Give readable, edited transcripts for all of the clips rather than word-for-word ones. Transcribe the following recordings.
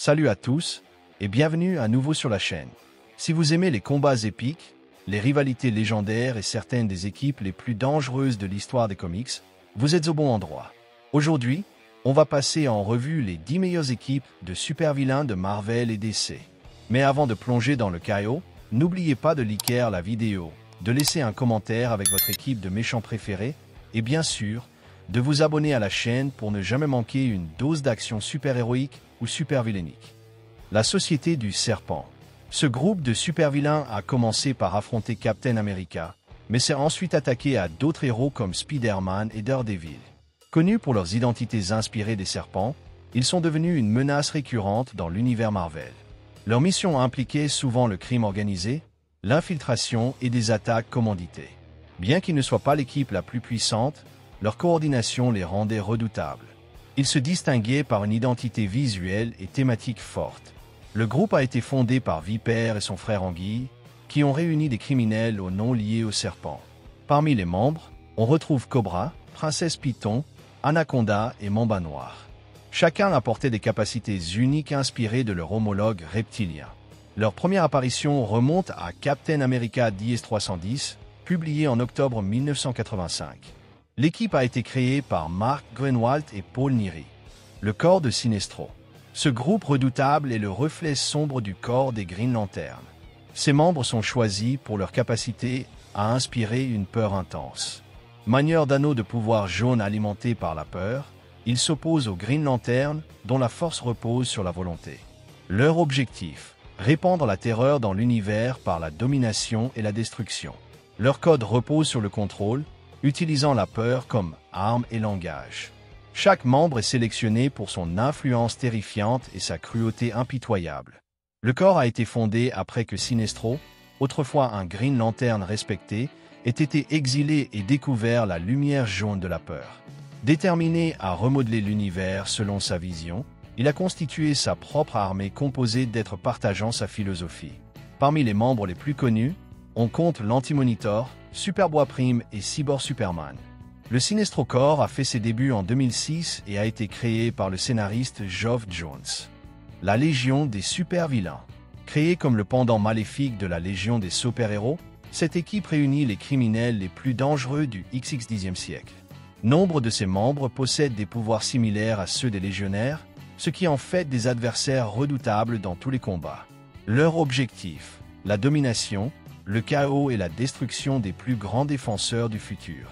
Salut à tous et bienvenue à nouveau sur la chaîne. Si vous aimez les combats épiques, les rivalités légendaires et certaines des équipes les plus dangereuses de l'histoire des comics, vous êtes au bon endroit. Aujourd'hui, on va passer en revue les 10 meilleures équipes de super-vilains de Marvel et DC. Mais avant de plonger dans le chaos, n'oubliez pas de liker la vidéo, de laisser un commentaire avec votre équipe de méchants préférés et bien sûr, de vous abonner à la chaîne pour ne jamais manquer une dose d'action super-héroïque ou super-vilainique. La Société du Serpent. Ce groupe de super-vilains a commencé par affronter Captain America, mais s'est ensuite attaqué à d'autres héros comme Spider-Man et Daredevil. Connus pour leurs identités inspirées des serpents, ils sont devenus une menace récurrente dans l'univers Marvel. Leur mission impliquait souvent le crime organisé, l'infiltration et des attaques commanditées. Bien qu'ils ne soient pas l'équipe la plus puissante, leur coordination les rendait redoutables. Ils se distinguaient par une identité visuelle et thématique forte. Le groupe a été fondé par Viper et son frère Anguille, qui ont réuni des criminels aux noms liés aux serpents. Parmi les membres, on retrouve Cobra, Princesse Python, Anaconda et Mamba Noir. Chacun apportait des capacités uniques inspirées de leur homologue reptilien. Leur première apparition remonte à Captain America DS310, publié en octobre 1985. L'équipe a été créée par Mark Gruenwald et Paul Neary. Le corps de Sinestro. Ce groupe redoutable est le reflet sombre du corps des Green Lantern. Ses membres sont choisis pour leur capacité à inspirer une peur intense. Manieur d'anneaux de pouvoir jaune alimentés par la peur, ils s'opposent aux Green Lantern dont la force repose sur la volonté. Leur objectif, répandre la terreur dans l'univers par la domination et la destruction. Leur code repose sur le contrôle, utilisant la peur comme arme et langage. Chaque membre est sélectionné pour son influence terrifiante et sa cruauté impitoyable. Le corps a été fondé après que Sinestro, autrefois un Green Lantern respecté, ait été exilé et découvert la lumière jaune de la peur. Déterminé à remodeler l'univers selon sa vision, il a constitué sa propre armée composée d'êtres partageant sa philosophie. Parmi les membres les plus connus, on compte l'Anti-Monitor, Superboy Prime et Cyborg Superman. Le Sinestro Corps a fait ses débuts en 2006 et a été créé par le scénariste Geoff Johns. La Légion des super-vilains. Créée comme le pendant maléfique de la Légion des super-héros, cette équipe réunit les criminels les plus dangereux du XXe siècle. Nombre de ses membres possèdent des pouvoirs similaires à ceux des légionnaires, ce qui en fait des adversaires redoutables dans tous les combats. Leur objectif, la domination, le chaos et la destruction des plus grands défenseurs du futur.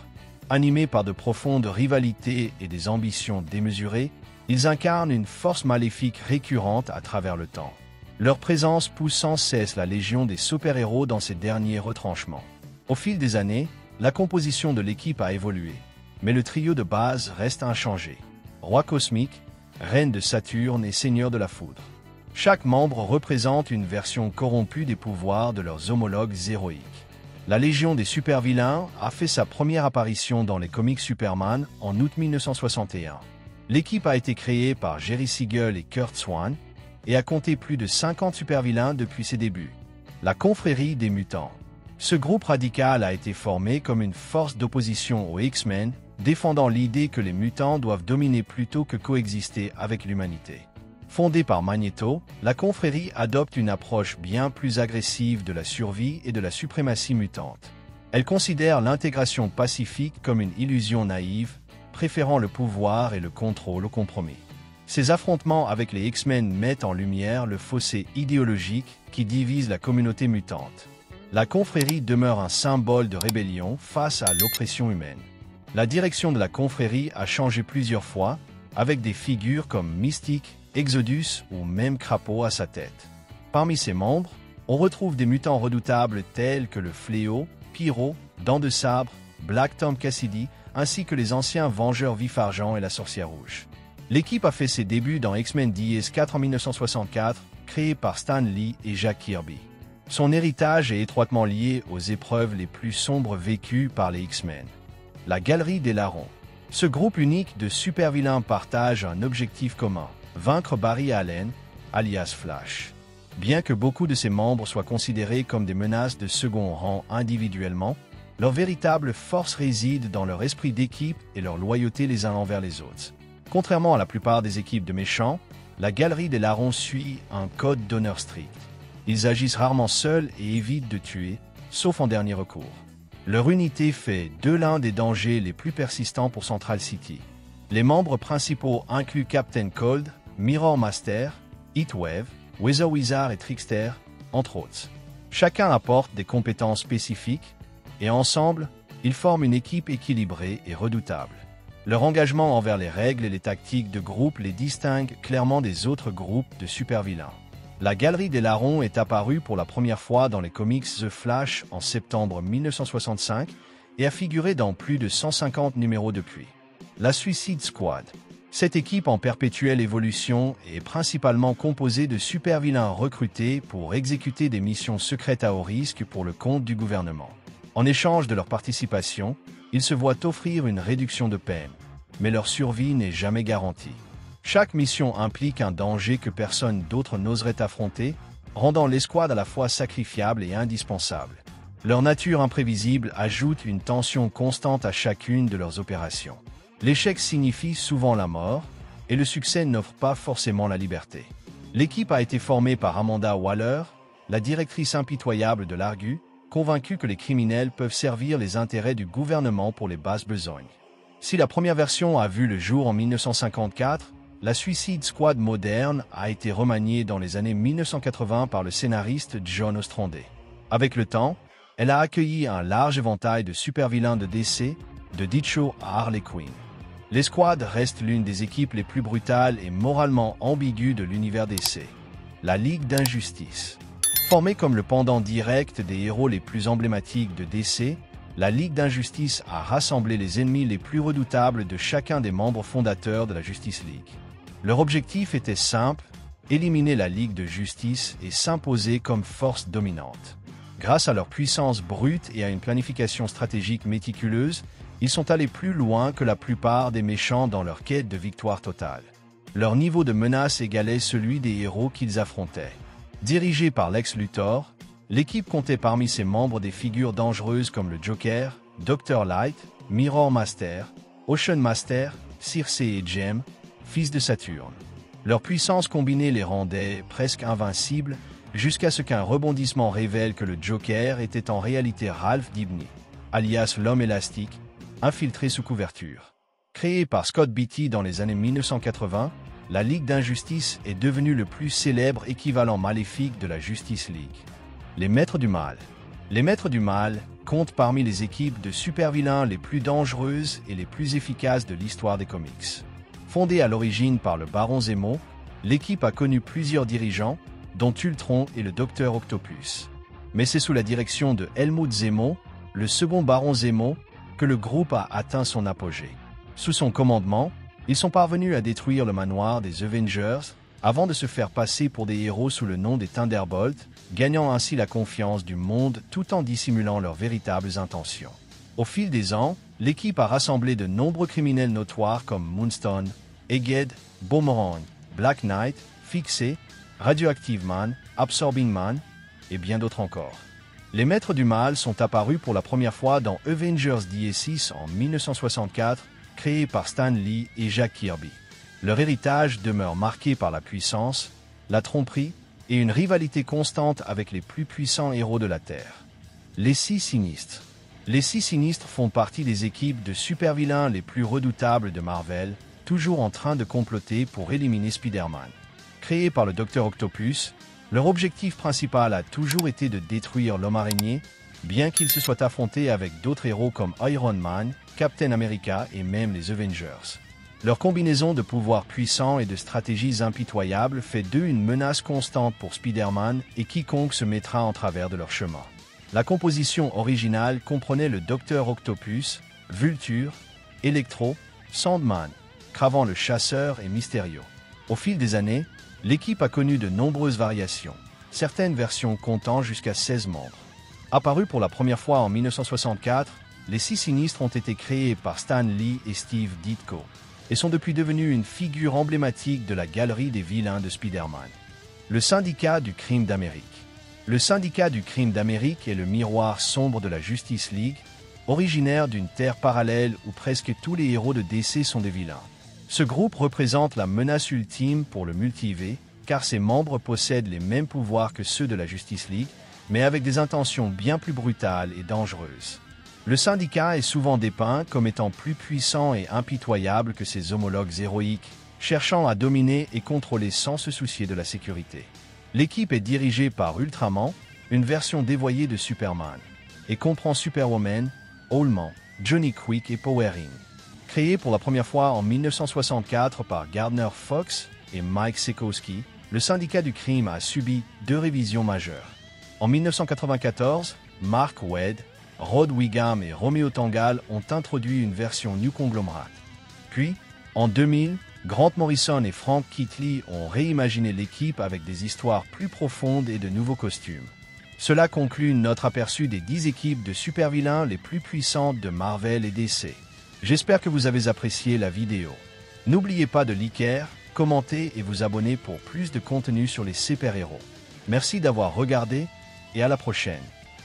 Animés par de profondes rivalités et des ambitions démesurées, ils incarnent une force maléfique récurrente à travers le temps. Leur présence pousse sans cesse la légion des super-héros dans ses derniers retranchements. Au fil des années, la composition de l'équipe a évolué, mais le trio de base reste inchangé. Roi cosmique, reine de Saturne et seigneur de la foudre. Chaque membre représente une version corrompue des pouvoirs de leurs homologues héroïques. La Légion des super-vilains a fait sa première apparition dans les comics Superman en août 1961. L'équipe a été créée par Jerry Siegel et Kurt Swan et a compté plus de 50 super-vilains depuis ses débuts. La Confrérie des Mutants. Ce groupe radical a été formé comme une force d'opposition aux X-Men, défendant l'idée que les mutants doivent dominer plutôt que coexister avec l'humanité. Fondée par Magneto, la confrérie adopte une approche bien plus agressive de la survie et de la suprématie mutante. Elle considère l'intégration pacifique comme une illusion naïve, préférant le pouvoir et le contrôle au compromis. Ces affrontements avec les X-Men mettent en lumière le fossé idéologique qui divise la communauté mutante. La confrérie demeure un symbole de rébellion face à l'oppression humaine. La direction de la confrérie a changé plusieurs fois, avec des figures comme Mystique, Exodus ou même Crapaud à sa tête. Parmi ses membres, on retrouve des mutants redoutables tels que le Fléau, Pyro, Dent de Sabre, Black Tom Cassidy, ainsi que les anciens Vengeurs Vif-Argent et la Sorcière Rouge. L'équipe a fait ses débuts dans X-Men DS4 en 1964, créé par Stan Lee et Jack Kirby. Son héritage est étroitement lié aux épreuves les plus sombres vécues par les X-Men. La Galerie des Larrons. Ce groupe unique de super-vilains partage un objectif commun, vaincre Barry Allen, alias Flash. Bien que beaucoup de ses membres soient considérés comme des menaces de second rang individuellement, leur véritable force réside dans leur esprit d'équipe et leur loyauté les uns envers les autres. Contrairement à la plupart des équipes de méchants, la Galerie des Larrons suit un code d'honneur strict. Ils agissent rarement seuls et évitent de tuer, sauf en dernier recours. Leur unité fait d'eux l'un des dangers les plus persistants pour Central City. Les membres principaux incluent Captain Cold, Mirror Master, Heatwave, Weather Wizard et Trickster, entre autres. Chacun apporte des compétences spécifiques, et ensemble, ils forment une équipe équilibrée et redoutable. Leur engagement envers les règles et les tactiques de groupe les distingue clairement des autres groupes de super-vilains. La Galerie des Larrons est apparue pour la première fois dans les comics The Flash en septembre 1965 et a figuré dans plus de 150 numéros depuis. La Suicide Squad. Cette équipe en perpétuelle évolution est principalement composée de super-vilains recrutés pour exécuter des missions secrètes à haut risque pour le compte du gouvernement. En échange de leur participation, ils se voient offrir une réduction de peine, mais leur survie n'est jamais garantie. Chaque mission implique un danger que personne d'autre n'oserait affronter, rendant l'escouade à la fois sacrifiable et indispensable. Leur nature imprévisible ajoute une tension constante à chacune de leurs opérations. L'échec signifie souvent la mort, et le succès n'offre pas forcément la liberté. L'équipe a été formée par Amanda Waller, la directrice impitoyable de l'Argus, convaincue que les criminels peuvent servir les intérêts du gouvernement pour les basses besognes. Si la première version a vu le jour en 1954, la Suicide Squad moderne a été remaniée dans les années 1980 par le scénariste John Ostrander. Avec le temps, elle a accueilli un large éventail de super-vilains de DC, de Ditcho à Harley Quinn. L'escouade reste l'une des équipes les plus brutales et moralement ambiguës de l'univers DC. La Ligue d'Injustice. Formée comme le pendant direct des héros les plus emblématiques de DC, la Ligue d'Injustice a rassemblé les ennemis les plus redoutables de chacun des membres fondateurs de la Justice League. Leur objectif était simple, éliminer la Ligue de Justice et s'imposer comme force dominante. Grâce à leur puissance brute et à une planification stratégique méticuleuse, ils sont allés plus loin que la plupart des méchants dans leur quête de victoire totale. Leur niveau de menace égalait celui des héros qu'ils affrontaient. Dirigée par Lex Luthor, l'équipe comptait parmi ses membres des figures dangereuses comme le Joker, Dr. Light, Mirror Master, Ocean Master, Circe et Jem, fils de Saturne. Leur puissance combinée les rendait presque invincibles, jusqu'à ce qu'un rebondissement révèle que le Joker était en réalité Ralph Dibny, alias l'homme élastique, infiltré sous couverture. Créée par Scott Beatty dans les années 1980, la Ligue d'Injustice est devenue le plus célèbre équivalent maléfique de la Justice League. Les Maîtres du Mal. Les Maîtres du Mal comptent parmi les équipes de super-vilains les plus dangereuses et les plus efficaces de l'histoire des comics. Fondée à l'origine par le Baron Zemo, l'équipe a connu plusieurs dirigeants, dont Ultron et le Docteur Octopus. Mais c'est sous la direction de Helmut Zemo, le second Baron Zemo, que le groupe a atteint son apogée. Sous son commandement, ils sont parvenus à détruire le manoir des Avengers avant de se faire passer pour des héros sous le nom des Thunderbolts, gagnant ainsi la confiance du monde tout en dissimulant leurs véritables intentions. Au fil des ans, l'équipe a rassemblé de nombreux criminels notoires comme Moonstone, Egghead, Boomerang, Black Knight, Fixé, Radioactive Man, Absorbing Man et bien d'autres encore. Les Maîtres du Mal sont apparus pour la première fois dans Avengers DS6 en 1964, créé par Stan Lee et Jack Kirby. Leur héritage demeure marqué par la puissance, la tromperie et une rivalité constante avec les plus puissants héros de la Terre. Les Six Sinistres. Les Six Sinistres font partie des équipes de super-vilains les plus redoutables de Marvel, toujours en train de comploter pour éliminer Spider-Man. Créés par le Docteur Octopus, leur objectif principal a toujours été de détruire l'homme araignée, bien qu'ils se soient affrontés avec d'autres héros comme Iron Man, Captain America et même les Avengers. Leur combinaison de pouvoirs puissants et de stratégies impitoyables fait d'eux une menace constante pour Spider-Man et quiconque se mettra en travers de leur chemin. La composition originale comprenait le Docteur Octopus, Vulture, Electro, Sandman, Kraven le Chasseur et Mysterio. Au fil des années, l'équipe a connu de nombreuses variations, certaines versions comptant jusqu'à 16 membres. Apparus pour la première fois en 1964, les Six Sinistres ont été créés par Stan Lee et Steve Ditko et sont depuis devenus une figure emblématique de la galerie des vilains de Spider-Man. Le Syndicat du Crime d'Amérique. Le Syndicat du Crime d'Amérique est le miroir sombre de la Justice League, originaire d'une terre parallèle où presque tous les héros de DC sont des vilains. Ce groupe représente la menace ultime pour le multi-V, car ses membres possèdent les mêmes pouvoirs que ceux de la Justice League, mais avec des intentions bien plus brutales et dangereuses. Le syndicat est souvent dépeint comme étant plus puissant et impitoyable que ses homologues héroïques, cherchant à dominer et contrôler sans se soucier de la sécurité. L'équipe est dirigée par Ultraman, une version dévoyée de Superman, et comprend Superwoman, Owlman, Johnny Quick et Powering. Créé pour la première fois en 1964 par Gardner Fox et Mike Sekowsky, le syndicat du crime a subi 2 révisions majeures. En 1994, Mark Waid, Rod Wiggum et Romeo Tanghal ont introduit une version New Conglomerate. Puis, en 2000, Grant Morrison et Frank Kittley ont réimaginé l'équipe avec des histoires plus profondes et de nouveaux costumes. Cela conclut notre aperçu des 10 équipes de super-vilains les plus puissantes de Marvel et DC. J'espère que vous avez apprécié la vidéo. N'oubliez pas de liker, commenter et vous abonner pour plus de contenu sur les super-héros. Merci d'avoir regardé et à la prochaine.